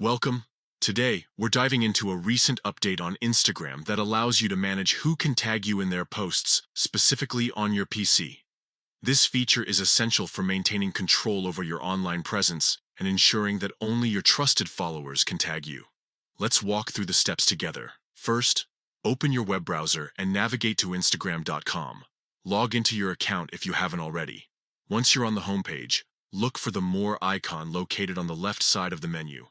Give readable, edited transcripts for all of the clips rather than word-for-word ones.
Welcome. Today, we're diving into a recent update on Instagram that allows you to manage who can tag you in their posts, specifically on your PC. This feature is essential for maintaining control over your online presence and ensuring that only your trusted followers can tag you. Let's walk through the steps together. First, open your web browser and navigate to Instagram.com. Log into your account if you haven't already. Once you're on the homepage, look for the More icon located on the left side of the menu.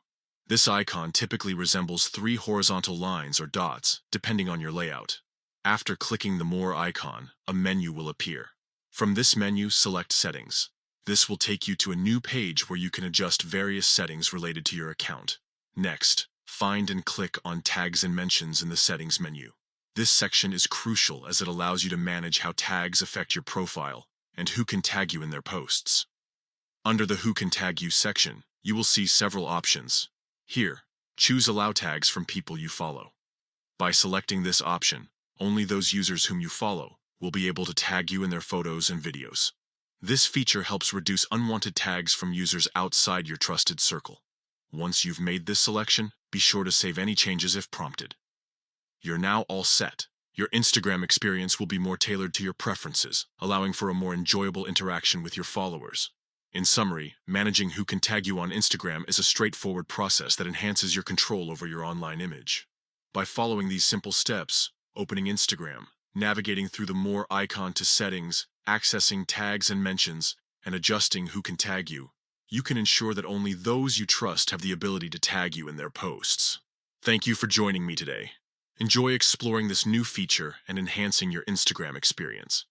This icon typically resembles three horizontal lines or dots, depending on your layout. After clicking the More icon, a menu will appear. From this menu, select Settings. This will take you to a new page where you can adjust various settings related to your account. Next, find and click on Tags and Mentions in the Settings menu. This section is crucial as it allows you to manage how tags affect your profile and who can tag you in their posts. Under the Who Can Tag You section, you will see several options. Here, choose Allow tags from people you follow. By selecting this option, only those users whom you follow will be able to tag you in their photos and videos. This feature helps reduce unwanted tags from users outside your trusted circle. Once you've made this selection, be sure to save any changes if prompted. You're now all set. Your Instagram experience will be more tailored to your preferences, allowing for a more enjoyable interaction with your followers. In summary, managing who can tag you on Instagram is a straightforward process that enhances your control over your online image. By following these simple steps, opening Instagram, navigating through the More icon to Settings, accessing Tags and Mentions, and adjusting who can tag you, you can ensure that only those you trust have the ability to tag you in their posts. Thank you for joining me today. Enjoy exploring this new feature and enhancing your Instagram experience.